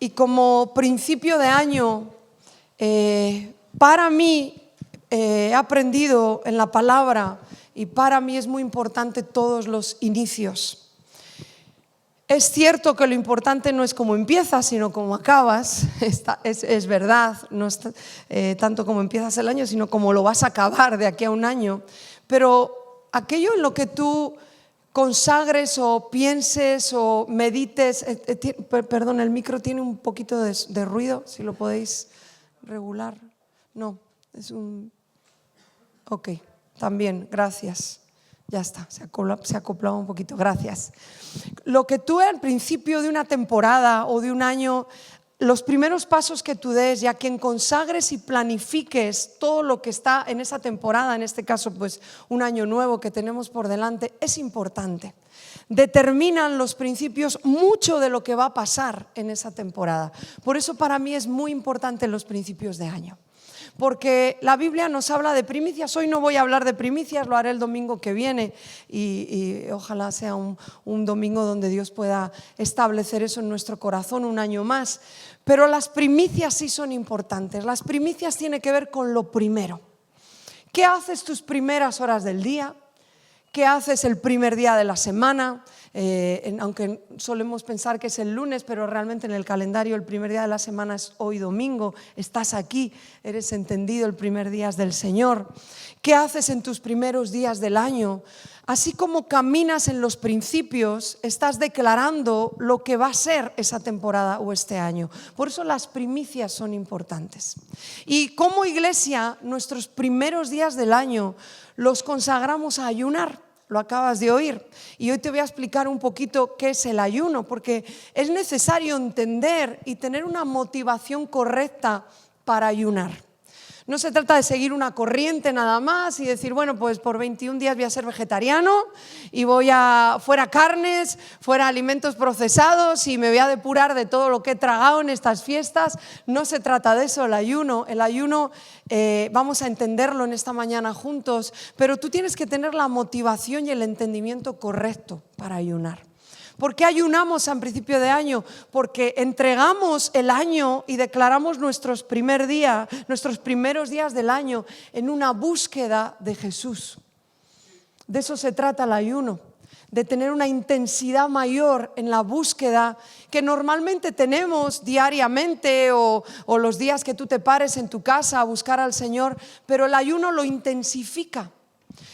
Y como principio de año, para mí he aprendido en la palabra, y para mí es muy importante todos los inicios. Es cierto que lo importante no es cómo empiezas, sino cómo acabas. Es verdad, no es tanto cómo empiezas el año, sino cómo lo vas a acabar de aquí a un año. Pero aquello en lo que tú consagres o pienses o medites, perdón, el micro tiene un poquito de ruido, si lo podéis regular. No, es un... Ok, también, gracias. Ya está, se ha acoplado un poquito, gracias. Lo que tú al principio de una temporada o de un año, los primeros pasos que tú des, ya que consagres y planifiques todo lo que está en esa temporada, en este caso pues un año nuevo que tenemos por delante, es importante. Determinan los principios mucho de lo que va a pasar en esa temporada. Por eso para mí es muy importante los principios de año. Porque la Biblia nos habla de primicias. Hoy no voy a hablar de primicias, lo haré el domingo que viene y ojalá sea un domingo donde Dios pueda establecer eso en nuestro corazón un año más. Pero las primicias sí son importantes. Las primicias tienen que ver con lo primero. ¿Qué haces tus primeras horas del día? ¿Qué haces el primer día de la semana? Aunque solemos pensar que es el lunes, pero realmente en el calendario el primer día de la semana es hoy domingo. Estás aquí, eres entendido, el primer día es del Señor. ¿Qué haces en tus primeros días del año? Así como caminas en los principios, estás declarando lo que va a ser esa temporada o este año. Por eso las primicias son importantes. Y como iglesia, nuestros primeros días del año los consagramos a ayunar. Lo acabas de oír. Y hoy te voy a explicar un poquito qué es el ayuno, porque es necesario entender y tener una motivación correcta para ayunar. No se trata de seguir una corriente nada más y decir, bueno, pues por 21 días voy a ser vegetariano y fuera carnes, fuera alimentos procesados y me voy a depurar de todo lo que he tragado en estas fiestas. No se trata de eso, el ayuno vamos a entenderlo en esta mañana juntos, pero tú tienes que tener la motivación y el entendimiento correcto para ayunar. ¿Por qué ayunamos en principio de año? Porque entregamos el año y declaramos nuestros primeros días del año en una búsqueda de Jesús. De eso se trata el ayuno, de tener una intensidad mayor en la búsqueda que normalmente tenemos diariamente o los días que tú te pares en tu casa a buscar al Señor, pero el ayuno lo intensifica.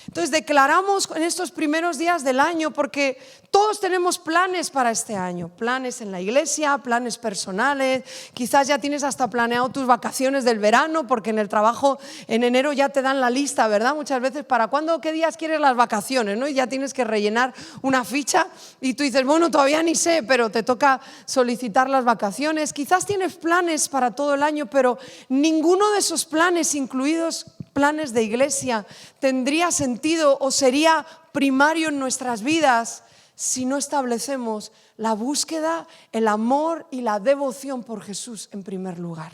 Entonces declaramos en estos primeros días del año, porque todos tenemos planes para este año, planes en la iglesia, planes personales, quizás ya tienes hasta planeado tus vacaciones del verano, porque en el trabajo en enero ya te dan la lista, ¿verdad? Muchas veces para cuándo, qué días quieres las vacaciones, ¿no? Y ya tienes que rellenar una ficha y tú dices, bueno, todavía ni sé, pero te toca solicitar las vacaciones. Quizás tienes planes para todo el año, pero ninguno de esos planes, incluidos planes de iglesia, tendría sentido o sería primario en nuestras vidas si no establecemos la búsqueda, el amor y la devoción por Jesús en primer lugar.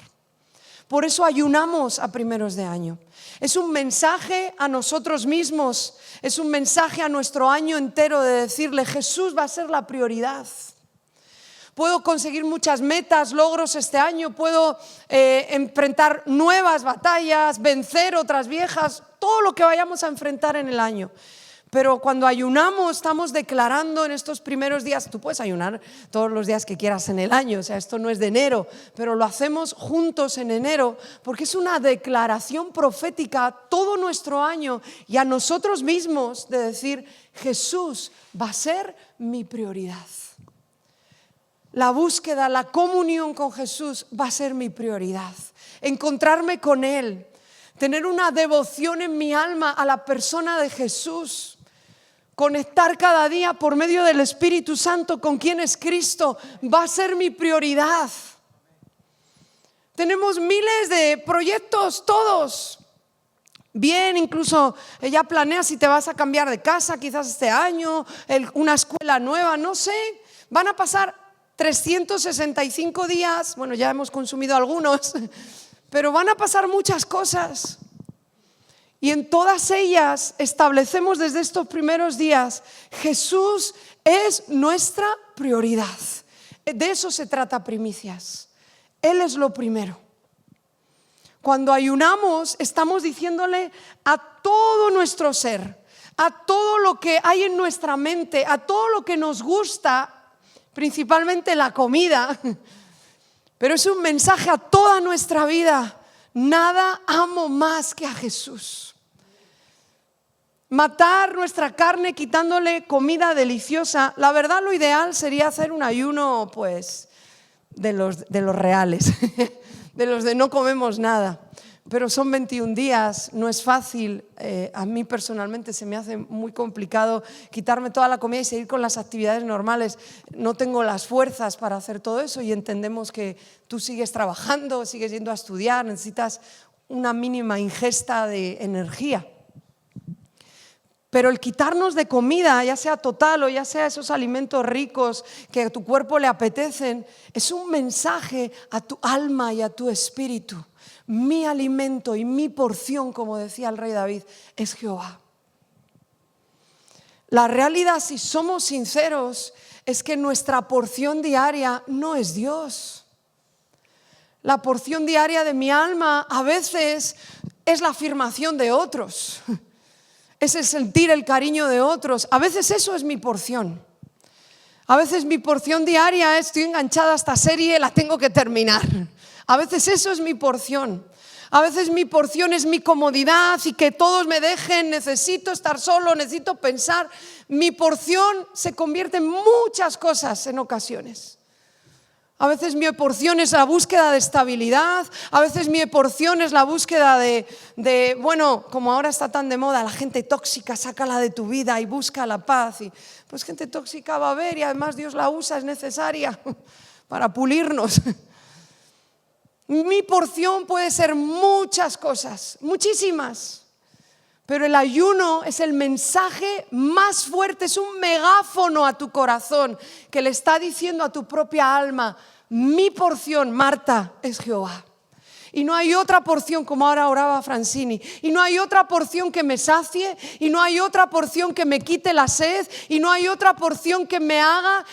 Por eso ayunamos a primeros de año. Es un mensaje a nosotros mismos, es un mensaje a nuestro año entero de decirle, Jesús va a ser la prioridad. Puedo conseguir muchas metas, logros este año, puedo enfrentar nuevas batallas, vencer otras viejas, todo lo que vayamos a enfrentar en el año. Pero cuando ayunamos estamos declarando en estos primeros días, tú puedes ayunar todos los días que quieras en el año, o sea, esto no es de enero, pero lo hacemos juntos en enero porque es una declaración profética a todo nuestro año y a nosotros mismos de decir, Jesús va a ser mi prioridad. La búsqueda, la comunión con Jesús va a ser mi prioridad. Encontrarme con Él, tener una devoción en mi alma a la persona de Jesús, conectar cada día por medio del Espíritu Santo con quien es Cristo, va a ser mi prioridad. Tenemos miles de proyectos, todos. Bien, incluso ya planeas si te vas a cambiar de casa, quizás este año, una escuela nueva, no sé, van a pasar 365 días, bueno, ya hemos consumido algunos, pero van a pasar muchas cosas. Y en todas ellas establecemos desde estos primeros días, Jesús es nuestra prioridad. De eso se trata Primicias. Él es lo primero. Cuando ayunamos, estamos diciéndole a todo nuestro ser, a todo lo que hay en nuestra mente, a todo lo que nos gusta, principalmente la comida, pero es un mensaje a toda nuestra vida. Nada amo más que a Jesús. Matar nuestra carne quitándole comida deliciosa. La verdad, lo ideal sería hacer un ayuno, pues, de los reales, de los de no comemos nada. Pero son 21 días, no es fácil. A mí personalmente se me hace muy complicado quitarme toda la comida y seguir con las actividades normales. No tengo las fuerzas para hacer todo eso y entendemos que tú sigues trabajando, sigues yendo a estudiar, necesitas una mínima ingesta de energía. Pero el quitarnos de comida, ya sea total o ya sea esos alimentos ricos que a tu cuerpo le apetecen, es un mensaje a tu alma y a tu espíritu. Mi alimento y mi porción, como decía el rey David, es Jehová. La realidad, si somos sinceros, es que nuestra porción diaria no es Dios. La porción diaria de mi alma a veces es la afirmación de otros. Es el sentir el cariño de otros. A veces eso es mi porción. A veces mi porción diaria es: estoy enganchada a esta serie, la tengo que terminar. A veces eso es mi porción. A veces mi porción es mi comodidad y que todos me dejen, necesito estar solo, necesito pensar. Mi porción se convierte en muchas cosas en ocasiones. A veces mi porción es la búsqueda de estabilidad, a veces mi porción es la búsqueda de bueno, como ahora está tan de moda, la gente tóxica, sácala de tu vida y busca la paz. Y pues gente tóxica va a haber y además Dios la usa, es necesaria para pulirnos. Mi porción puede ser muchas cosas, muchísimas. Pero el ayuno es el mensaje más fuerte, es un megáfono a tu corazón que le está diciendo a tu propia alma: mi porción, Marta, es Jehová. Y no hay otra porción, como ahora oraba Francini, y no hay otra porción que me sacie, y no hay otra porción que me quite la sed, y no hay otra porción que me haga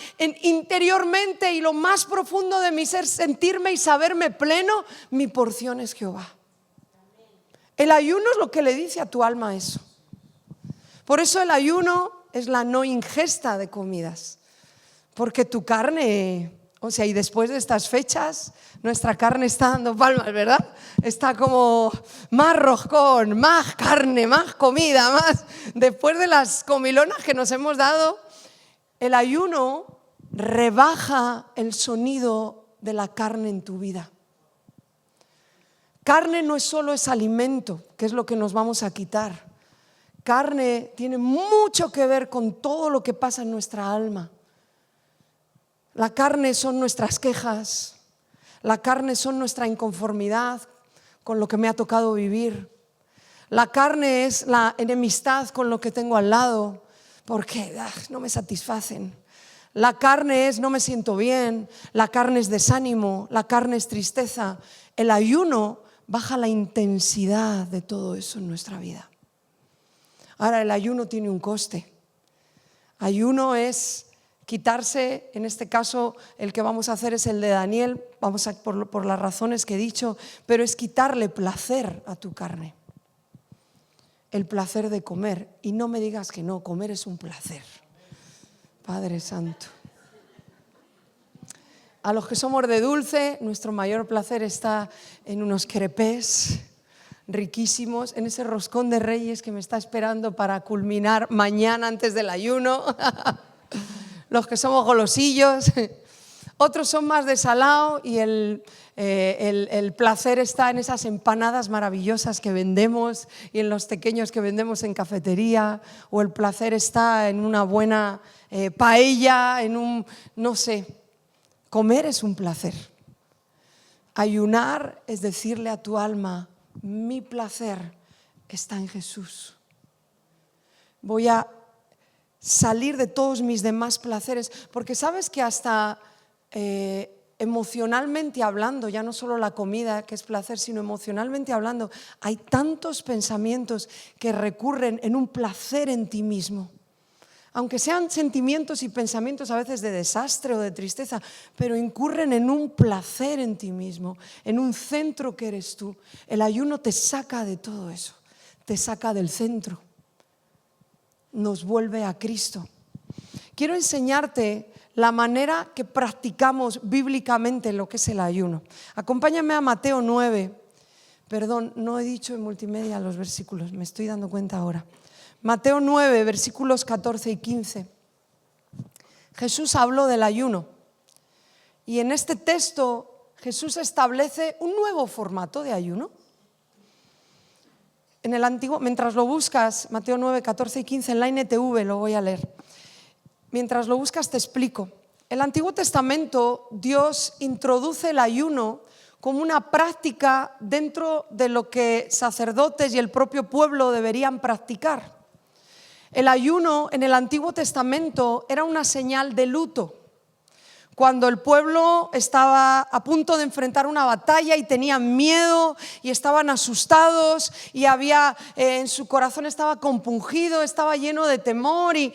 interiormente y lo más profundo de mi ser sentirme y saberme pleno. Mi porción es Jehová. El ayuno es lo que le dice a tu alma eso. Por eso el ayuno es la no ingesta de comidas. Porque tu carne, o sea, y después de estas fechas, nuestra carne está dando palmas, ¿verdad? Está como más roscón, más carne, más comida, más. Después de las comilonas que nos hemos dado, el ayuno rebaja el sonido de la carne en tu vida. Carne no es solo ese alimento, que es lo que nos vamos a quitar. Carne tiene mucho que ver con todo lo que pasa en nuestra alma. La carne son nuestras quejas, la carne son nuestra inconformidad con lo que me ha tocado vivir. La carne es la enemistad con lo que tengo al lado, porque no me satisfacen. La carne es no me siento bien, la carne es desánimo, la carne es tristeza. El ayuno baja la intensidad de todo eso en nuestra vida. Ahora, el ayuno tiene un coste. Ayuno es quitarse, en este caso el que vamos a hacer es el de Daniel, vamos a por las razones que he dicho, pero es quitarle placer a tu carne. El placer de comer. Y no me digas que no, comer es un placer. Padre Santo. A los que somos de dulce, nuestro mayor placer está en unos crepés riquísimos, en ese roscón de Reyes que me está esperando para culminar mañana antes del ayuno. Los que somos golosillos. Otros son más de salado y el placer está en esas empanadas maravillosas que vendemos y en los pequeños que vendemos en cafetería, o el placer está en una buena paella, en un, no sé. Comer es un placer. Ayunar es decirle a tu alma: mi placer está en Jesús. Voy a salir de todos mis demás placeres, porque sabes que hasta emocionalmente hablando, ya no solo la comida que es placer, sino emocionalmente hablando, hay tantos pensamientos que recurren en un placer en ti mismo. aunque sean sentimientos y pensamientos a veces de desastre o de tristeza, pero incurren en un placer en ti mismo, en un centro que eres tú. El ayuno te saca de todo eso, te saca del centro, nos vuelve a Cristo. Quiero enseñarte la manera que practicamos bíblicamente lo que es el ayuno. Acompáñame a Mateo 9. Perdón, no he dicho en multimedia los versículos, me estoy dando cuenta ahora. Mateo 9, versículos 14 y 15. Jesús habló del ayuno y en este texto Jesús establece un nuevo formato de ayuno. En el antiguo, mientras lo buscas, Mateo 9, 14 y 15 en la NTV lo voy a leer. Mientras lo buscas te explico. En el Antiguo Testamento Dios introduce el ayuno como una práctica dentro de lo que sacerdotes y el propio pueblo deberían practicar. El ayuno en el Antiguo Testamento era una señal de luto. Cuando el pueblo estaba a punto de enfrentar una batalla y tenían miedo y estaban asustados y en su corazón estaba compungido, estaba lleno de temor y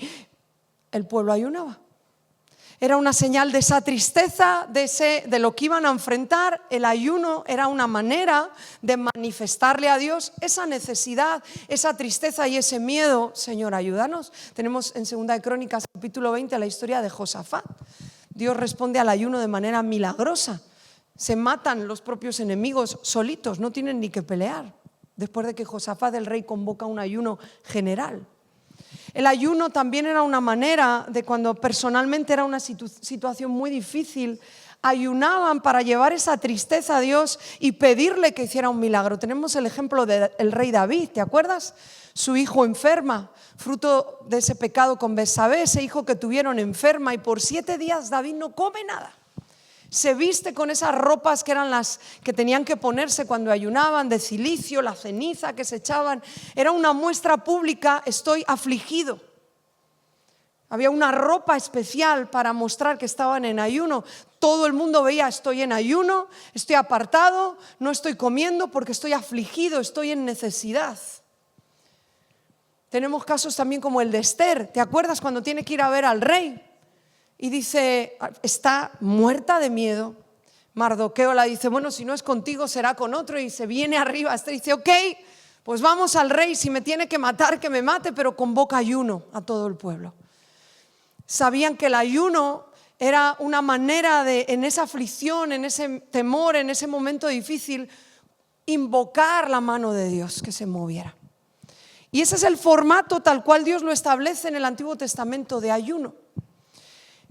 el pueblo ayunaba. Era una señal de esa tristeza, de lo que iban a enfrentar. El ayuno era una manera de manifestarle a Dios esa necesidad, esa tristeza y ese miedo. Señor, ayúdanos. Tenemos en 2 de Crónicas, capítulo 20, la historia de Josafat. Dios responde al ayuno de manera milagrosa. Se matan los propios enemigos solitos, no tienen ni que pelear. Después de que Josafat, el rey, convoca un ayuno general. El ayuno también era una manera de cuando personalmente era una situación muy difícil, ayunaban para llevar esa tristeza a Dios y pedirle que hiciera un milagro. Tenemos el ejemplo del rey David, ¿te acuerdas? Su hijo enferma, fruto de ese pecado con Betsabé, ese hijo que tuvieron enferma y por 7 días David no come nada. Se viste con esas ropas que eran las que tenían que ponerse cuando ayunaban, de cilicio, la ceniza que se echaban. Era una muestra pública, estoy afligido. Había una ropa especial para mostrar que estaban en ayuno. Todo el mundo veía, estoy en ayuno, estoy apartado, no estoy comiendo porque estoy afligido, estoy en necesidad. Tenemos casos también como el de Esther. ¿Te acuerdas cuando tiene que ir a ver al rey? Y dice, está muerta de miedo. Mardoqueo la dice, bueno, si no es contigo será con otro. Y se viene arriba, Esther dice, ok, pues vamos al rey, si me tiene que matar, que me mate, pero convoca ayuno a todo el pueblo. Sabían que el ayuno era una manera de, en esa aflicción, en ese temor, en ese momento difícil, invocar la mano de Dios que se moviera. Y ese es el formato tal cual Dios lo establece en el Antiguo Testamento de ayuno.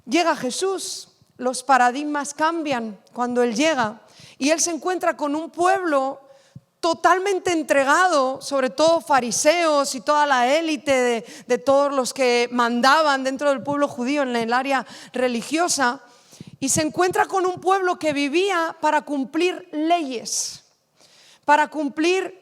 Llega Jesús, los paradigmas cambian cuando Él llega y Él se encuentra con un pueblo totalmente entregado, sobre todo fariseos y toda la élite de todos los que mandaban dentro del pueblo judío en el área religiosa, y se encuentra con un pueblo que vivía para cumplir leyes, para cumplir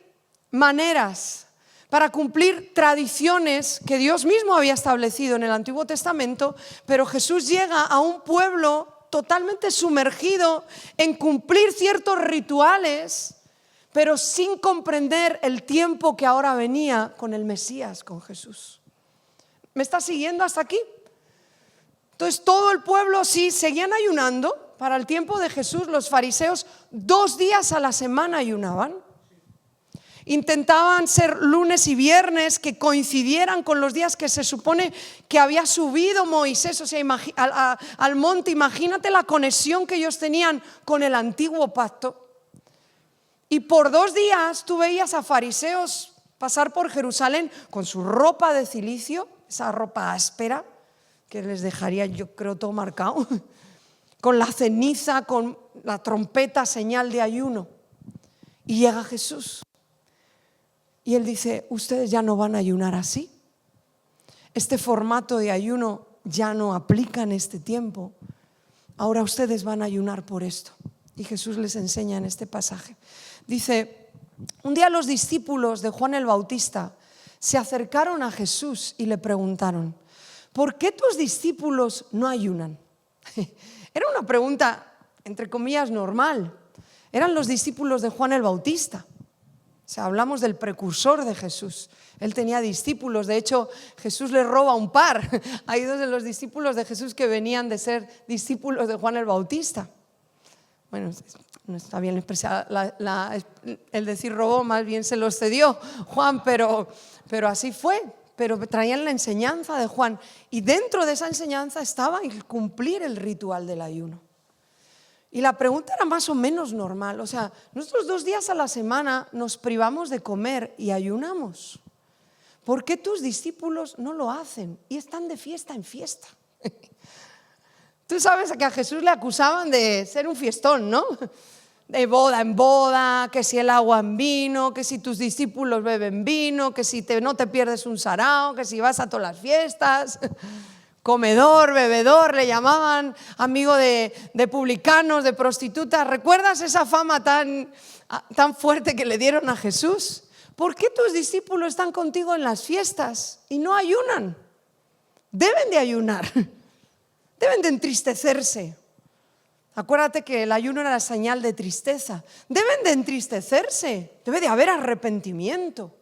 maneras, para cumplir tradiciones que Dios mismo había establecido en el Antiguo Testamento, pero Jesús llega a un pueblo totalmente sumergido en cumplir ciertos rituales, pero sin comprender el tiempo que ahora venía con el Mesías, con Jesús. ¿Me estás siguiendo hasta aquí? Entonces todo el pueblo sí seguían ayunando. Para el tiempo de Jesús los fariseos 2 días a la semana ayunaban. Intentaban ser lunes y viernes que coincidieran con los días que se supone que había subido Moisés, o sea, al monte. Imagínate la conexión que ellos tenían con el antiguo pacto. Y por 2 días tú veías a fariseos pasar por Jerusalén con su ropa de cilicio, esa ropa áspera que les dejaría, yo creo, todo marcado, con la ceniza, con la trompeta, señal de ayuno. Y llega Jesús. Y Él dice, ustedes ya no van a ayunar así. Este formato de ayuno ya no aplica en este tiempo. Ahora ustedes van a ayunar por esto. Y Jesús les enseña en este pasaje. Dice, un día los discípulos de Juan el Bautista se acercaron a Jesús y le preguntaron, ¿por qué tus discípulos no ayunan? Era una pregunta, entre comillas, normal. Eran los discípulos de Juan el Bautista. sea, hablamos del precursor de Jesús. Él tenía discípulos, de hecho Jesús le roba un par. Hay dos de los discípulos de Jesús que venían de ser discípulos de Juan el Bautista. Bueno, no está bien expresada el decir robó, más bien se los cedió Juan, pero así fue. Pero traían la enseñanza de Juan y dentro de esa enseñanza estaba el cumplir el ritual del ayuno. Y la pregunta era más o menos normal, o sea, nosotros 2 días a la semana nos privamos de comer y ayunamos. ¿Por qué tus discípulos no lo hacen y están de fiesta en fiesta? Tú sabes que a Jesús le acusaban de ser un fiestón, ¿no? De boda en boda, que si el agua en vino, que si tus discípulos beben vino, que si no te pierdes un sarao, que si vas a todas las fiestas. Comedor, bebedor, le llamaban, amigo de publicanos, de prostitutas. ¿Recuerdas esa fama tan fuerte que le dieron a Jesús? ¿Por qué tus discípulos están contigo en las fiestas y no ayunan? Deben de ayunar, deben de entristecerse. Acuérdate que el ayuno era la señal de tristeza. Deben de entristecerse, debe de haber arrepentimiento.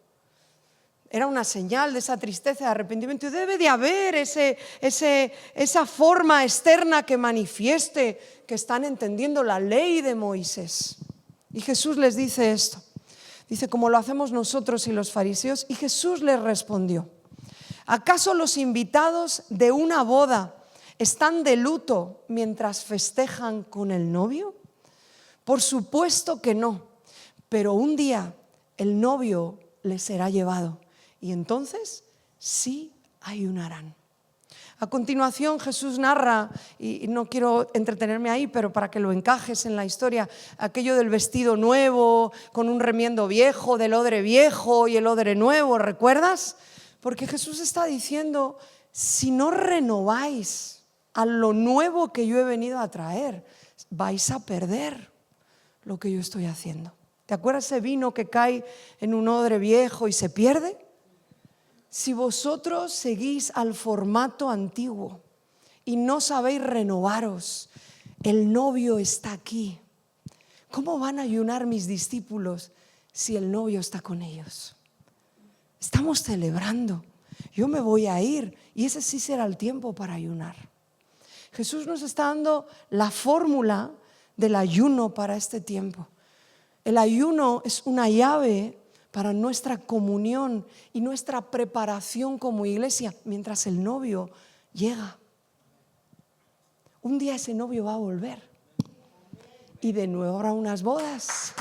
Era una señal de esa tristeza, de arrepentimiento. Y debe de haber esa forma externa que manifieste que están entendiendo la ley de Moisés. Y Jesús les dice esto. Dice, como lo hacemos nosotros y los fariseos. Y Jesús les respondió, ¿acaso los invitados de una boda están de luto mientras festejan con el novio? Por supuesto que no, pero un día el novio les será llevado. Y entonces sí ayunarán. A continuación Jesús narra, y no quiero entretenerme ahí, pero para que lo encajes en la historia, aquello del vestido nuevo, con un remiendo viejo, del odre viejo y el odre nuevo, ¿recuerdas? Porque Jesús está diciendo, si no renováis a lo nuevo que yo he venido a traer, vais a perder lo que yo estoy haciendo. ¿Te acuerdas ese vino que cae en un odre viejo y se pierde? Si vosotros seguís al formato antiguo y no sabéis renovaros, el novio está aquí. ¿Cómo van a ayunar mis discípulos si el novio está con ellos? Estamos celebrando. Yo me voy a ir y ese sí será el tiempo para ayunar. Jesús nos está dando la fórmula del ayuno para este tiempo. El ayuno es una llave para nuestra comunión y nuestra preparación como iglesia mientras el novio llega. Un día ese novio va a volver y de nuevo habrá unas bodas.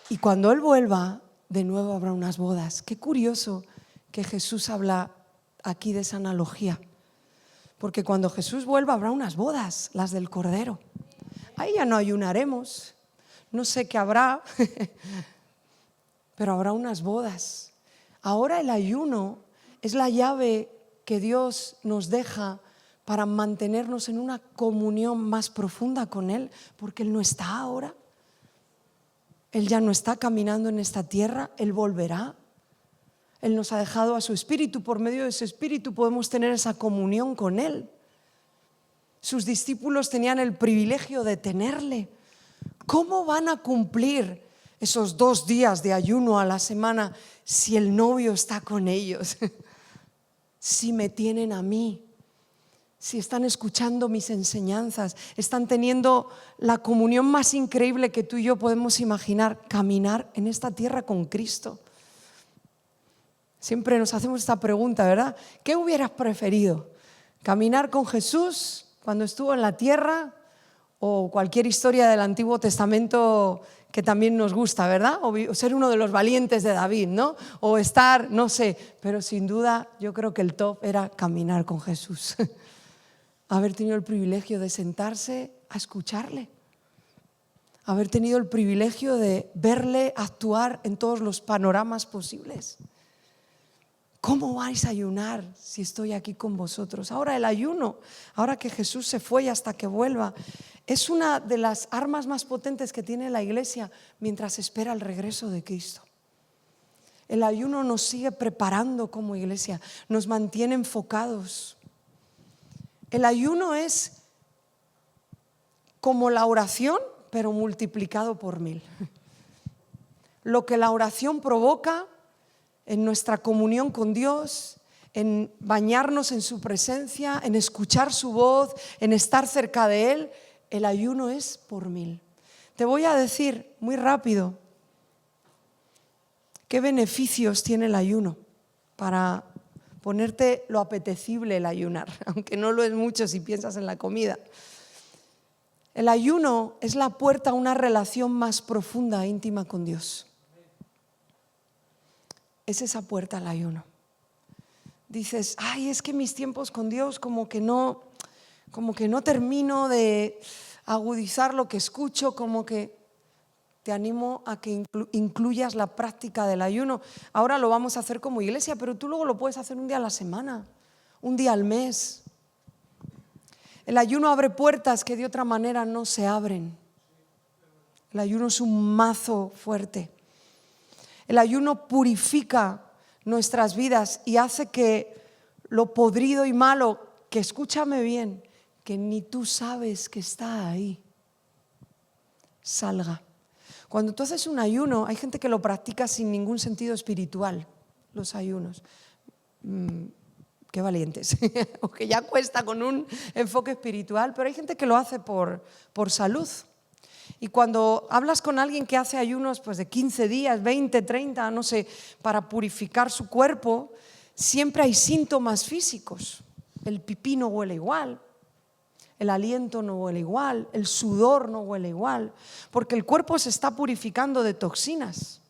Y cuando Él vuelva, de nuevo habrá unas bodas. Qué curioso que Jesús habla aquí de esa analogía, porque cuando Jesús vuelva habrá unas bodas, las del Cordero. Ahí ya no ayunaremos, no sé qué habrá, pero habrá unas bodas. Ahora el ayuno es la llave que Dios nos deja para mantenernos en una comunión más profunda con Él, porque Él no está ahora. Él ya no está caminando en esta tierra, Él volverá. Él nos ha dejado a su Espíritu, por medio de su Espíritu podemos tener esa comunión con Él. Sus discípulos tenían el privilegio de tenerle. ¿Cómo van a cumplir esos 2 días de ayuno a la semana si el novio está con ellos? Si me tienen a mí, si están escuchando mis enseñanzas, están teniendo la comunión más increíble que tú y yo podemos imaginar, caminar en esta tierra con Cristo. Siempre nos hacemos esta pregunta, ¿verdad? ¿Qué hubieras preferido? ¿Caminar con Jesús cuando estuvo en la tierra o cualquier historia del Antiguo Testamento que también nos gusta, ¿verdad? O ser uno de los valientes de David, ¿no? O estar, no sé, pero sin duda yo creo que el top era caminar con Jesús. Haber tenido el privilegio de sentarse a escucharle. Haber tenido el privilegio de verle actuar en todos los panoramas posibles. ¿Cómo vais a ayunar si estoy aquí con vosotros? Ahora el ayuno, ahora que Jesús se fue y hasta que vuelva, es una de las armas más potentes que tiene la iglesia mientras espera el regreso de Cristo. El ayuno nos sigue preparando como iglesia, nos mantiene enfocados. El ayuno es como la oración, pero multiplicado por 1000. Lo que la oración provoca en nuestra comunión con Dios, en bañarnos en su presencia, en escuchar su voz, en estar cerca de Él, el ayuno es por 1000. Te voy a decir muy rápido qué beneficios tiene el ayuno para ponerte lo apetecible el ayunar, aunque no lo es mucho si piensas en la comida. El ayuno es la puerta a una relación más profunda e íntima con Dios. Es esa puerta al ayuno. Dices, ay, es que mis tiempos con Dios como que no termino de agudizar lo que escucho, como que te animo a que incluyas la práctica del ayuno. Ahora lo vamos a hacer como iglesia, pero tú luego lo puedes hacer un día a la semana, un día al mes. El ayuno abre puertas que de otra manera no se abren. El ayuno es un mazo fuerte. El ayuno purifica nuestras vidas y hace que lo podrido y malo, que escúchame bien, que ni tú sabes que está ahí, salga. Cuando tú haces un ayuno, hay gente que lo practica sin ningún sentido espiritual, los ayunos. Qué valientes, o que ya cuesta con un enfoque espiritual, pero hay gente que lo hace por salud. Y cuando hablas con alguien que hace ayunos pues de 15 días, 20, 30, no sé, para purificar su cuerpo, siempre hay síntomas físicos. El pipí no huele igual, el aliento no huele igual, el sudor no huele igual, porque el cuerpo se está purificando de toxinas.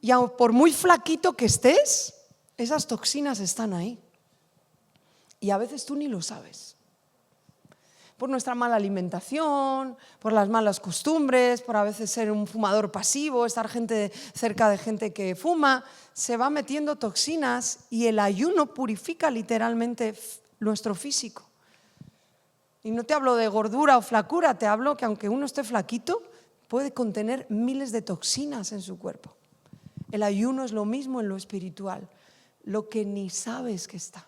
Y por muy flaquito que estés, esas toxinas están ahí. Y a veces tú ni lo sabes. Por nuestra mala alimentación, por las malas costumbres, por a veces ser un fumador pasivo, estar cerca de gente que fuma, se va metiendo toxinas y el ayuno purifica literalmente nuestro físico. Y no te hablo de gordura o flacura, te hablo que aunque uno esté flaquito, puede contener miles de toxinas en su cuerpo. El ayuno es lo mismo en lo espiritual, lo que ni sabes que está.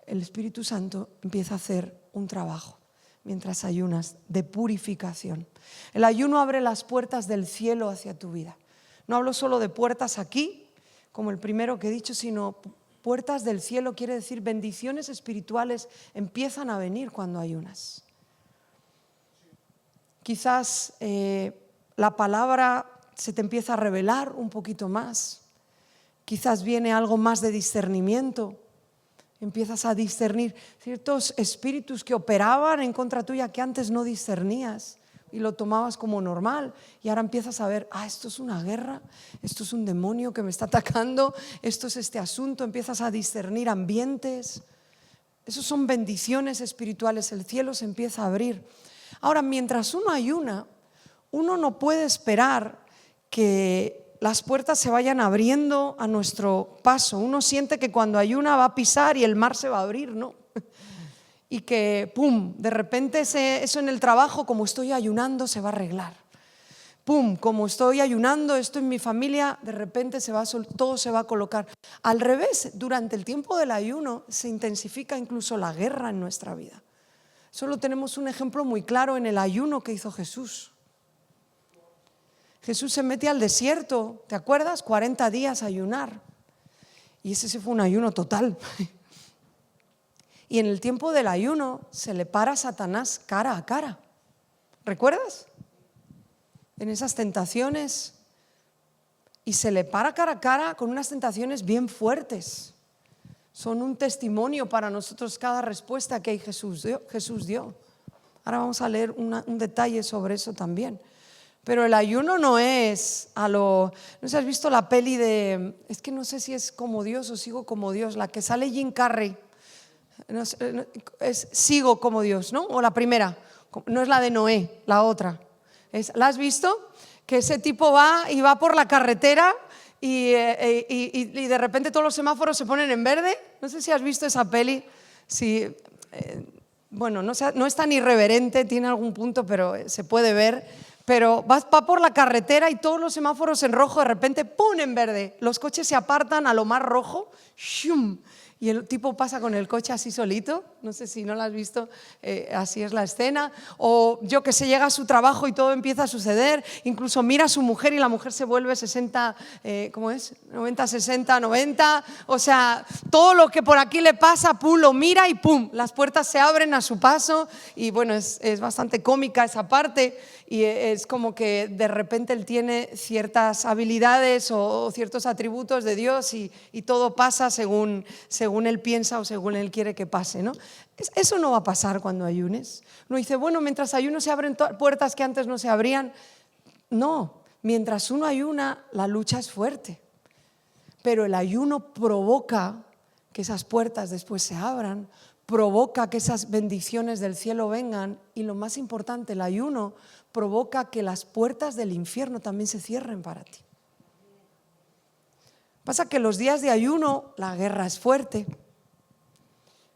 El Espíritu Santo empieza a hacer un trabajo mientras ayunas de purificación. El ayuno abre las puertas del cielo hacia tu vida. No hablo solo de puertas aquí, como el primero que he dicho, sino puertas del cielo, quiere decir bendiciones espirituales empiezan a venir cuando ayunas. Quizás la palabra se te empieza a revelar un poquito más. Quizás viene algo más de discernimiento. Empiezas a discernir ciertos espíritus que operaban en contra tuya que antes no discernías y lo tomabas como normal, y ahora empiezas a ver, esto es una guerra, esto es un demonio que me está atacando, esto es este asunto. Empiezas a discernir ambientes. Esos son bendiciones espirituales, el cielo se empieza a abrir. Ahora, mientras uno ayuna, uno no puede esperar que las puertas se vayan abriendo a nuestro paso. Uno siente que cuando ayuna va a pisar y el mar se va a abrir, ¿no? Y que, pum, de repente eso en el trabajo, como estoy ayunando, se va a arreglar. Pum, como estoy ayunando, esto en mi familia, de repente todo se va a colocar. Al revés, durante el tiempo del ayuno se intensifica incluso la guerra en nuestra vida. Solo tenemos un ejemplo muy claro en el ayuno que hizo Jesús. Jesús se mete al desierto, ¿te acuerdas? 40 días a ayunar. Y ese fue un ayuno total. Y en el tiempo del ayuno se le para a Satanás cara a cara. ¿Recuerdas? En esas tentaciones. Y se le para cara a cara con unas tentaciones bien fuertes. Son un testimonio para nosotros cada respuesta que Jesús dio. Ahora vamos a leer un detalle sobre eso también. Pero el ayuno no es no sé si has visto la peli es que no sé si es Como Dios o Sigo como Dios, la que sale Jim Carrey, es Sigo como Dios, ¿no? O la primera, no es la de Noé, la otra. ¿La has visto? Que ese tipo va por la carretera y de repente todos los semáforos se ponen en verde. No sé si has visto esa peli. Sí, bueno, no es tan irreverente, tiene algún punto, pero se puede ver. Pero va por la carretera y todos los semáforos en rojo, de repente ¡pum!, en verde. Los coches se apartan a lo más rojo, ¡shum!, y el tipo pasa con el coche así solito, no sé si no lo has visto, así es la escena, o yo que sé, llega a su trabajo y todo empieza a suceder, incluso mira a su mujer y la mujer se vuelve 60, ¿cómo es? 90, 60, 90, o sea, todo lo que por aquí le pasa, pum, lo mira y pum, las puertas se abren a su paso y bueno, es bastante cómica esa parte y es como que de repente él tiene ciertas habilidades o ciertos atributos de Dios y todo pasa según él piensa o según él quiere que pase, ¿no? Eso no va a pasar cuando ayunes. Uno dice, bueno, mientras ayuno se abren puertas que antes no se abrían. No, mientras uno ayuna, la lucha es fuerte. Pero el ayuno provoca que esas puertas después se abran, provoca que esas bendiciones del cielo vengan y lo más importante, el ayuno provoca que las puertas del infierno también se cierren para ti. Pasa que los días de ayuno la guerra es fuerte,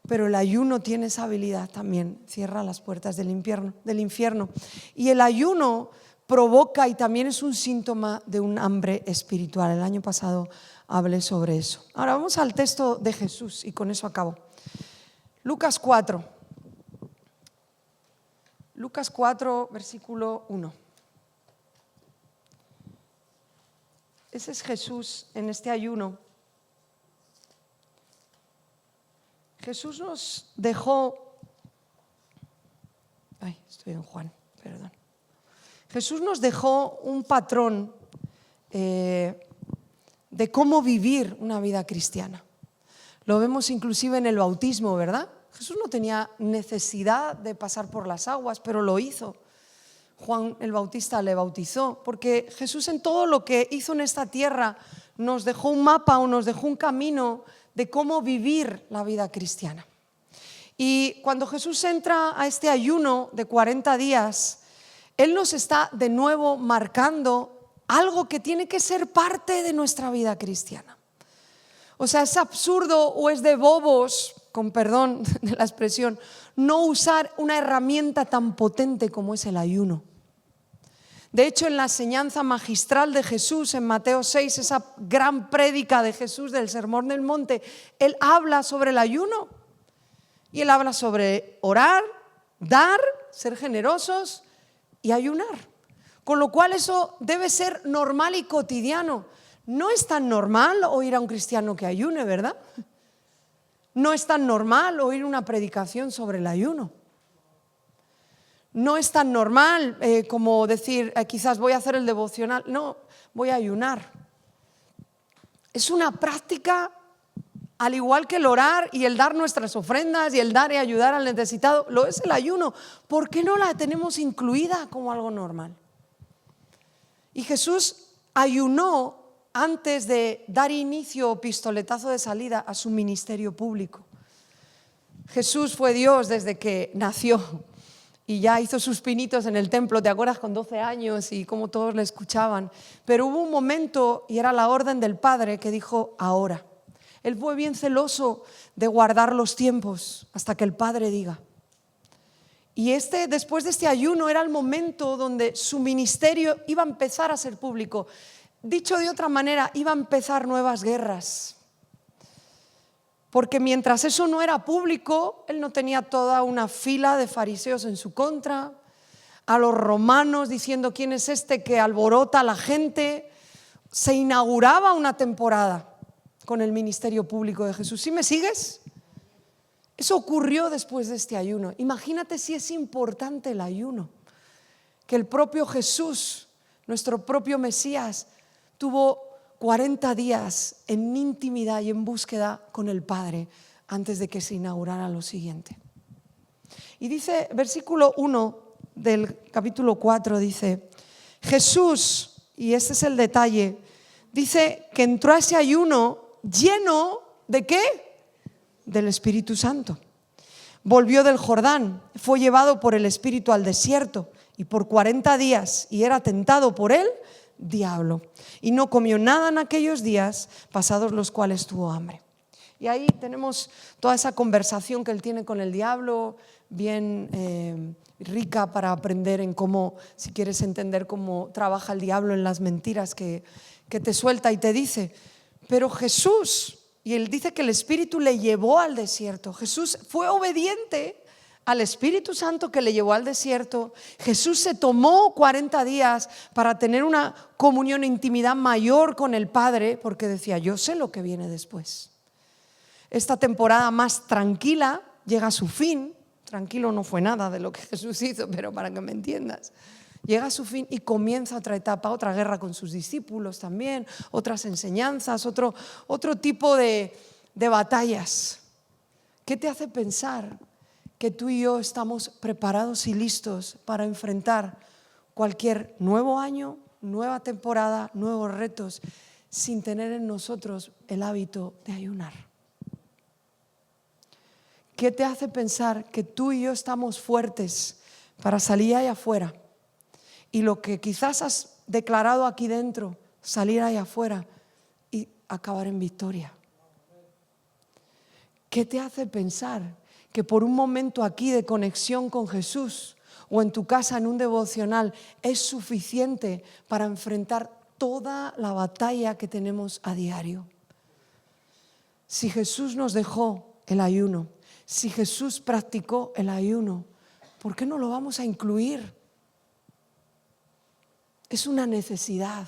pero el ayuno tiene esa habilidad también, cierra las puertas del infierno. Y el ayuno provoca y también es un síntoma de un hambre espiritual. El año pasado hablé sobre eso. Ahora vamos al texto de Jesús y con eso acabo. Lucas 4, versículo 1. Ese es Jesús en este ayuno. Jesús nos dejó, estoy en Juan, perdón. Jesús nos dejó un patrón de cómo vivir una vida cristiana. Lo vemos inclusive en el bautismo, ¿verdad? Jesús no tenía necesidad de pasar por las aguas, pero lo hizo. Juan el Bautista le bautizó, porque Jesús en todo lo que hizo en esta tierra nos dejó un mapa o nos dejó un camino de cómo vivir la vida cristiana. Y cuando Jesús entra a este ayuno de 40 días, Él nos está de nuevo marcando algo que tiene que ser parte de nuestra vida cristiana. O sea, es absurdo o es de bobos, con perdón de la expresión, no usar una herramienta tan potente como es el ayuno. De hecho, en la enseñanza magistral de Jesús, en Mateo 6, esa gran prédica de Jesús del Sermón del Monte, Él habla sobre el ayuno. Y Él habla sobre orar, dar, ser generosos y ayunar. Con lo cual eso debe ser normal y cotidiano. No es tan normal oír a un cristiano que ayune, ¿verdad? No es tan normal oír una predicación sobre el ayuno. No es tan normal como decir, quizás voy a hacer el devocional. No, voy a ayunar. Es una práctica, al igual que el orar y el dar nuestras ofrendas y el dar y ayudar al necesitado, lo es el ayuno. ¿Por qué no la tenemos incluida como algo normal? Y Jesús ayunó antes de dar inicio o pistoletazo de salida a su ministerio público. Jesús fue Dios desde que nació y ya hizo sus pinitos en el templo, ¿te acuerdas? Con 12 años y cómo todos le escuchaban. Pero hubo un momento, y era la orden del Padre, que dijo ahora. Él fue bien celoso de guardar los tiempos hasta que el Padre diga. Y después de este ayuno era el momento donde su ministerio iba a empezar a ser público. Dicho de otra manera, iba a empezar nuevas guerras. Porque mientras eso no era público, él no tenía toda una fila de fariseos en su contra, a los romanos diciendo quién es este que alborota a la gente. Se inauguraba una temporada con el ministerio público de Jesús. ¿Sí me sigues? Eso ocurrió después de este ayuno. Imagínate si es importante el ayuno, que el propio Jesús, nuestro propio Mesías, tuvo 40 días en intimidad y en búsqueda con el Padre antes de que se inaugurara lo siguiente. Y dice, versículo 1 del capítulo 4, dice, Jesús, y este es el detalle, dice que entró a ese ayuno lleno ¿de qué? Del Espíritu Santo. Volvió del Jordán, fue llevado por el Espíritu al desierto y por 40 días y era tentado por el diablo. Y no comió nada en aquellos días, pasados los cuales tuvo hambre. Y ahí tenemos toda esa conversación que él tiene con el diablo, bien rica para aprender en cómo, si quieres entender cómo trabaja el diablo en las mentiras que te suelta y te dice. Pero Jesús Y él dice que el Espíritu le llevó al desierto. Jesús fue obediente al Espíritu Santo que le llevó al desierto. Jesús se tomó 40 días para tener una comunión e intimidad mayor con el Padre, porque decía, yo sé lo que viene después. Esta temporada más tranquila llega a su fin. Tranquilo no fue nada de lo que Jesús hizo, pero para que me entiendas. Llega a su fin y comienza otra etapa, otra guerra con sus discípulos también, otras enseñanzas, otro tipo de batallas. ¿Qué te hace pensar que tú y yo estamos preparados y listos para enfrentar cualquier nuevo año, nueva temporada, nuevos retos, sin tener en nosotros el hábito de ayunar? ¿Qué te hace pensar que tú y yo estamos fuertes para salir allá afuera y lo que quizás has declarado aquí dentro, salir allá afuera y acabar en victoria? ¿Qué te hace pensar que por un momento aquí de conexión con Jesús o en tu casa en un devocional es suficiente para enfrentar toda la batalla que tenemos a diario? Si Jesús nos dejó el ayuno, si Jesús practicó el ayuno, ¿por qué no lo vamos a incluir? Es una necesidad.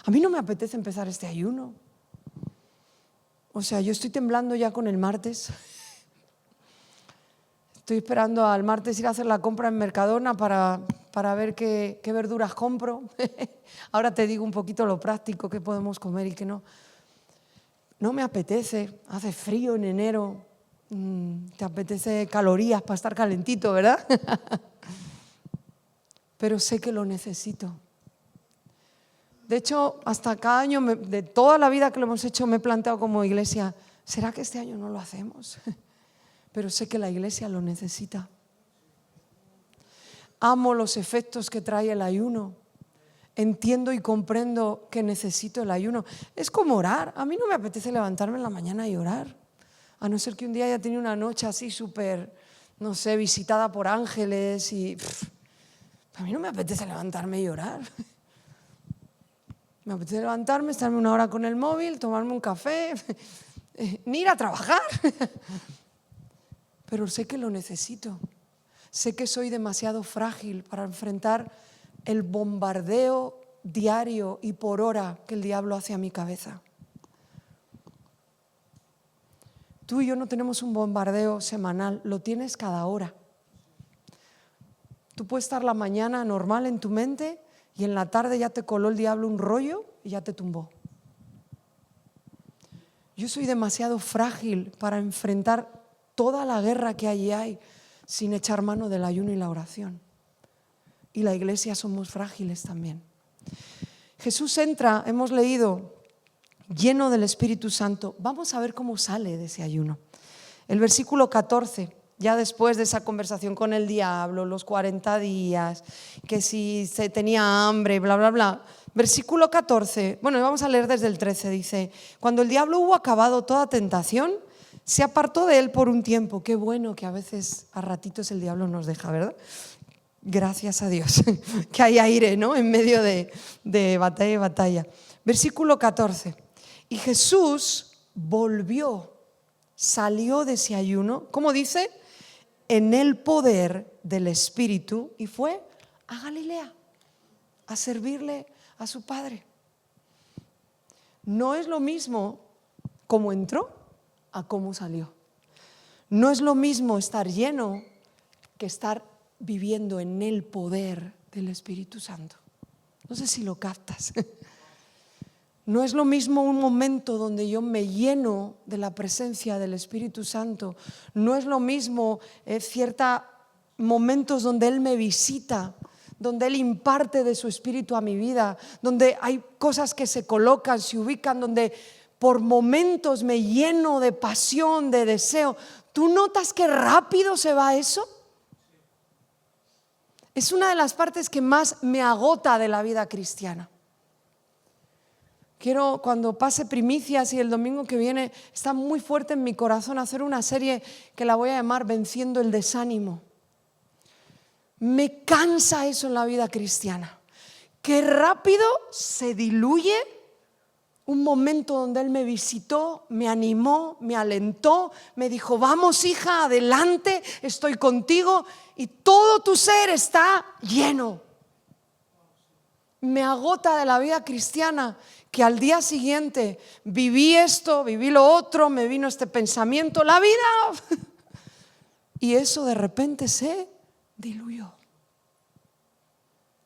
A mí no me apetece empezar este ayuno. O sea, yo estoy temblando ya con el martes. Estoy esperando al martes ir a hacer la compra en Mercadona para ver qué verduras compro. Ahora te digo un poquito lo práctico que podemos comer y que no. No me apetece, hace frío en enero. Te apetece calorías para estar calentito, ¿verdad? Pero sé que lo necesito. De hecho, hasta cada año, de toda la vida que lo hemos hecho, me he planteado como iglesia, ¿será que este año no lo hacemos? Pero sé que la iglesia lo necesita. Amo los efectos que trae el ayuno. Entiendo y comprendo que necesito el ayuno. Es como orar. A mí no me apetece levantarme en la mañana y orar. A no ser que un día haya tenido una noche así súper, no sé, visitada por ángeles y a mí no me apetece levantarme y orar. Me apetece levantarme, estarme una hora con el móvil, tomarme un café, ni ir a trabajar. Pero sé que lo necesito. Sé que soy demasiado frágil para enfrentar el bombardeo diario y por hora que el diablo hace a mi cabeza. Tú y yo no tenemos un bombardeo semanal, lo tienes cada hora. Tú puedes estar la mañana normal en tu mente y en la tarde ya te coló el diablo un rollo y ya te tumbó. Yo soy demasiado frágil para enfrentar toda la guerra que allí hay sin echar mano del ayuno y la oración. Y la iglesia somos frágiles también. Jesús entra, hemos leído, lleno del Espíritu Santo. Vamos a ver cómo sale de ese ayuno. El versículo 14, ya después de esa conversación con el diablo, los 40 días, que si se tenía hambre, bla, bla, bla. Versículo 14, bueno, vamos a leer desde el 13, dice: cuando el diablo hubo acabado toda tentación, se apartó de él por un tiempo. Qué bueno que a veces, a ratitos el diablo nos deja, ¿verdad? Gracias a Dios, que hay aire, ¿no? En medio de batalla y batalla. Versículo 14. Y Jesús volvió, salió de ese ayuno, ¿cómo dice? En el poder del Espíritu, y fue a Galilea a servirle a su Padre. No es lo mismo cómo entró a cómo salió. No es lo mismo estar lleno que estar viviendo en el poder del Espíritu Santo. No sé si lo captas. No es lo mismo un momento donde yo me lleno de la presencia del Espíritu Santo. No es lo mismo ciertos momentos donde Él me visita, donde Él imparte de su Espíritu a mi vida, donde hay cosas que se colocan, se ubican, donde por momentos me lleno de pasión, de deseo. ¿Tú notas qué rápido se va eso? Es una de las partes que más me agota de la vida cristiana. Quiero, cuando pase primicias y el domingo que viene, está muy fuerte en mi corazón hacer una serie que la voy a llamar Venciendo el Desánimo. Me cansa eso en la vida cristiana. Qué rápido se diluye un momento donde Él me visitó, me animó, me alentó, me dijo: vamos, hija, adelante, estoy contigo, y todo tu ser está lleno. Me agota de la vida cristiana que al día siguiente viví esto, viví lo otro, me vino este pensamiento, la vida, y eso de repente se diluyó.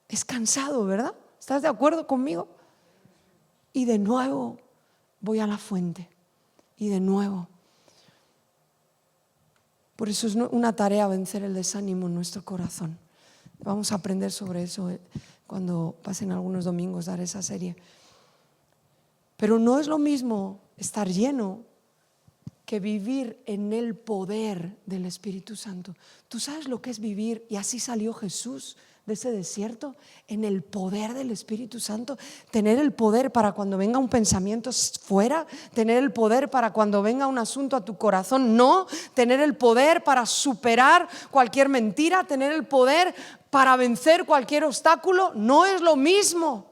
Es cansado, ¿verdad? ¿Estás de acuerdo conmigo? Y de nuevo voy a la fuente, y de nuevo. Por eso es una tarea vencer el desánimo en nuestro corazón. Vamos a aprender sobre eso cuando pasen algunos domingos, dar esa serie. Pero no es lo mismo estar lleno que vivir en el poder del Espíritu Santo. ¿Tú sabes lo que es vivir? Y así salió Jesús de ese desierto, en el poder del Espíritu Santo. Tener el poder para cuando venga un pensamiento fuera, tener el poder para cuando venga un asunto a tu corazón, no, tener el poder para superar cualquier mentira, tener el poder para vencer cualquier obstáculo, no es lo mismo.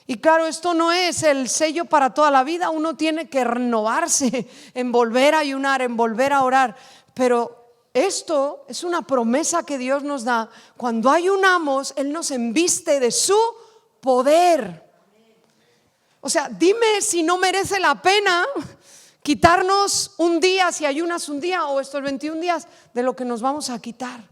Y claro, esto no es el sello para toda la vida. Uno tiene que renovarse en volver a ayunar, en volver a orar. Pero esto es una promesa que Dios nos da. Cuando ayunamos, Él nos embiste de su poder. O sea, dime si no merece la pena quitarnos un día, si ayunas un día o estos 21 días, de lo que nos vamos a quitar.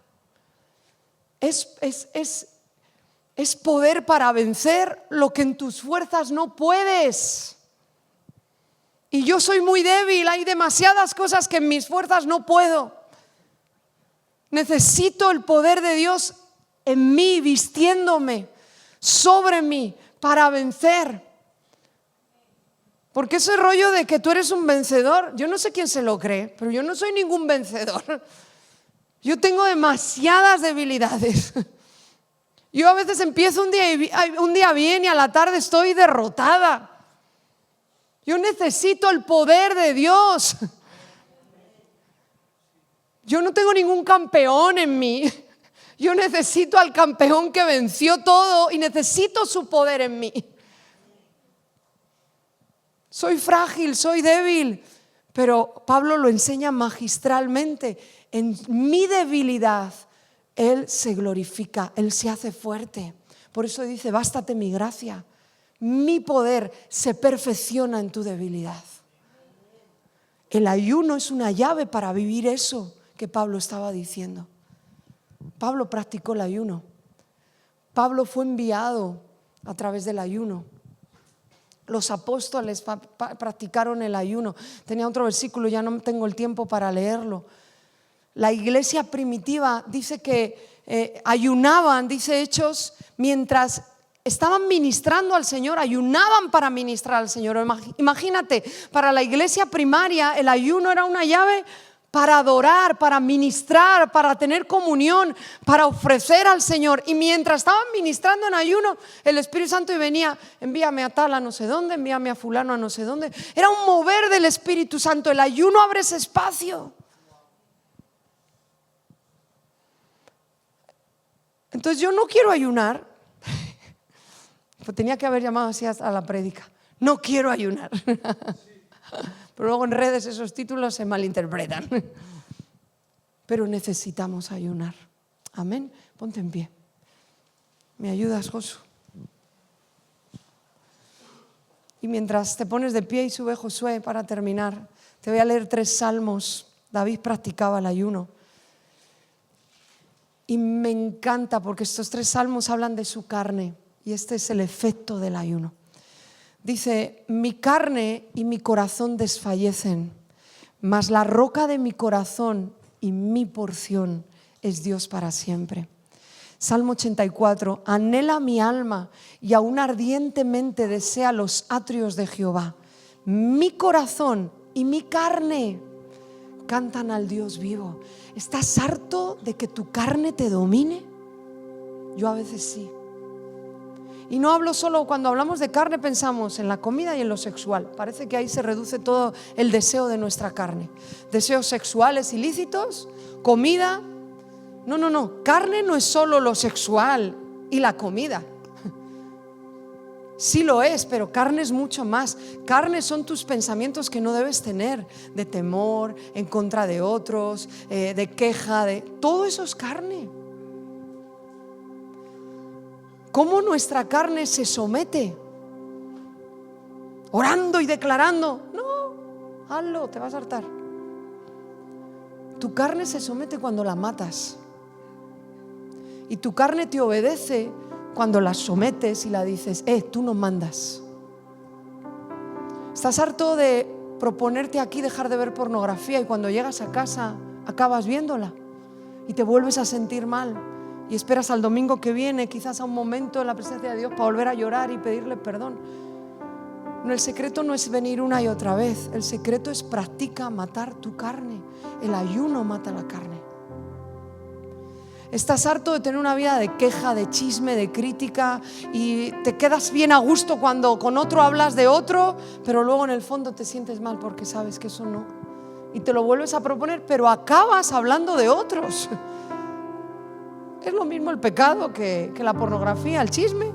Es poder para vencer lo que en tus fuerzas no puedes. Y yo soy muy débil, hay demasiadas cosas que en mis fuerzas no puedo. Necesito el poder de Dios en mí, vistiéndome, sobre mí, para vencer. Porque ese rollo de que tú eres un vencedor, yo no sé quién se lo cree, pero yo no soy ningún vencedor. Yo tengo demasiadas debilidades. Yo a veces empiezo un día bien y a la tarde estoy derrotada. Yo necesito el poder de Dios. Yo no tengo ningún campeón en mí. Yo necesito al campeón que venció todo y necesito su poder en mí. Soy frágil, soy débil, pero Pablo lo enseña magistralmente. En mi debilidad Él se glorifica, Él se hace fuerte. Por eso dice: bástate mi gracia. Mi poder se perfecciona en tu debilidad. El ayuno es una llave para vivir eso que Pablo estaba diciendo. Pablo practicó el ayuno. Pablo fue enviado a través del ayuno. Los apóstoles practicaron el ayuno. Tenía otro versículo, ya no tengo el tiempo para leerlo. La iglesia primitiva dice que ayunaban, dice Hechos, mientras estaban ministrando al Señor, ayunaban para ministrar al Señor. Imagínate, para la iglesia primaria el ayuno era una llave para adorar, para ministrar, para tener comunión, para ofrecer al Señor. Y mientras estaban ministrando en ayuno, el Espíritu Santo venía: envíame a tal a no sé dónde, envíame a fulano a no sé dónde. Era un mover del Espíritu Santo. El ayuno abre ese espacio. Entonces yo no quiero ayunar. Pues tenía que haber llamado así a la prédica: no quiero ayunar. Pero luego en redes esos títulos se malinterpretan. Pero necesitamos ayunar. Amén. Ponte en pie. ¿Me ayudas, Josu? Y mientras te pones de pie y sube Josué, para terminar, te voy a leer 3 salmos. David practicaba el ayuno. Y me encanta porque estos 3 salmos hablan de su carne. Y este es el efecto del ayuno. Dice: mi carne y mi corazón desfallecen, mas la roca de mi corazón y mi porción es Dios para siempre. Salmo 84: anhela mi alma y aún ardientemente desea los atrios de Jehová. Mi corazón y mi carne cantan al Dios vivo. ¿Estás harto de que tu carne te domine? Yo a veces sí. Y no hablo solo, cuando hablamos de carne pensamos en la comida y en lo sexual. Parece que ahí se reduce todo el deseo de nuestra carne. Deseos sexuales ilícitos, comida. No. Carne no es solo lo sexual y la comida. Sí lo es, pero carne es mucho más. Carne son tus pensamientos que no debes tener, de temor, en contra de otros, de queja, todo eso es carne. ¿Cómo nuestra carne se somete? Orando y declarando. No, hazlo, te vas a hartar. Tu carne se somete cuando la matas. Y tu carne te obedece cuando la sometes y la dices, tú no mandas. Estás harto de proponerte aquí dejar de ver pornografía y cuando llegas a casa acabas viéndola y te vuelves a sentir mal y esperas al domingo que viene, quizás a un momento en la presencia de Dios, para volver a llorar y pedirle perdón. No, el secreto no es venir una y otra vez, el secreto es practica matar tu carne. El ayuno mata la carne. Estás harto de tener una vida de queja, de chisme, de crítica y te quedas bien a gusto cuando con otro hablas de otro, pero luego en el fondo te sientes mal porque sabes que eso no. Y te lo vuelves a proponer, pero acabas hablando de otros. Es lo mismo el pecado que la pornografía, el chisme.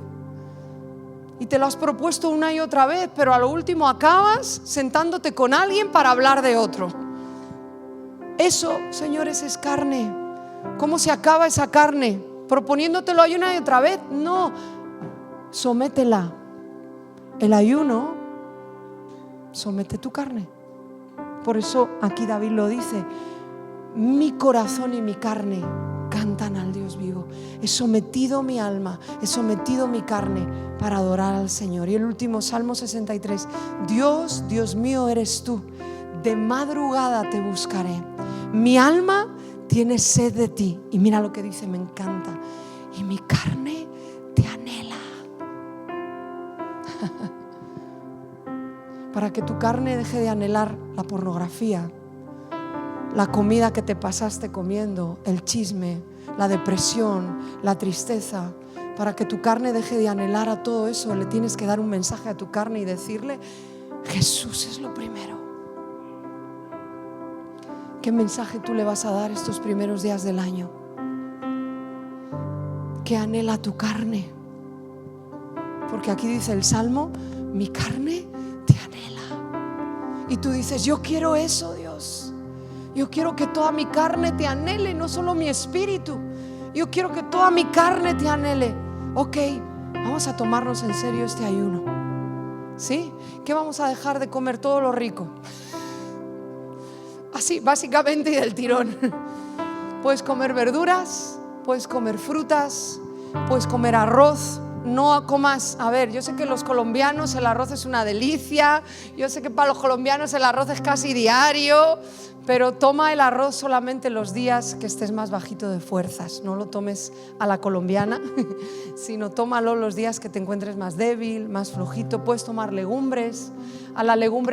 Y te lo has propuesto una y otra vez, pero a lo último acabas sentándote con alguien para hablar de otro. Eso, señores, es carne. ¿Cómo se acaba esa carne? ¿Proponiéndotelo una y otra vez? No, sométela. El ayuno somete tu carne. Por eso aquí David lo dice: mi corazón y mi carne cantan al Dios vivo. He sometido mi alma, he sometido mi carne para adorar al Señor. Y el último, Salmo 63: Dios, Dios mío eres tú, de madrugada te buscaré. Mi alma tiene sed de ti. Y mira lo que dice, me encanta: y mi carne te anhela. Para que tu carne deje de anhelar la pornografía, la comida que te pasaste comiendo, el chisme, la depresión, la tristeza, para que tu carne deje de anhelar a todo eso, le tienes que dar un mensaje a tu carne y decirle: Jesús es lo primero. ¿Qué mensaje tú le vas a dar estos primeros días del año? ¿Qué anhela tu carne? Porque aquí dice el Salmo: mi carne te anhela. Y tú dices: yo quiero eso, Dios. Yo quiero que toda mi carne te anhele, no solo mi espíritu. Yo quiero que toda mi carne te anhele. Ok, vamos a tomarnos en serio este ayuno. ¿Sí? ¿Qué vamos a dejar de comer todo lo rico? Así, básicamente, y del tirón. Puedes comer verduras, puedes comer frutas, puedes comer arroz. No comas, a ver, yo sé que los colombianos el arroz es una delicia, yo sé que para los colombianos el arroz es casi diario, pero toma el arroz solamente los días que estés más bajito de fuerzas. No lo tomes a la colombiana, sino tómalo los días que te encuentres más débil, más flojito. Puedes tomar legumbres, a la legumbre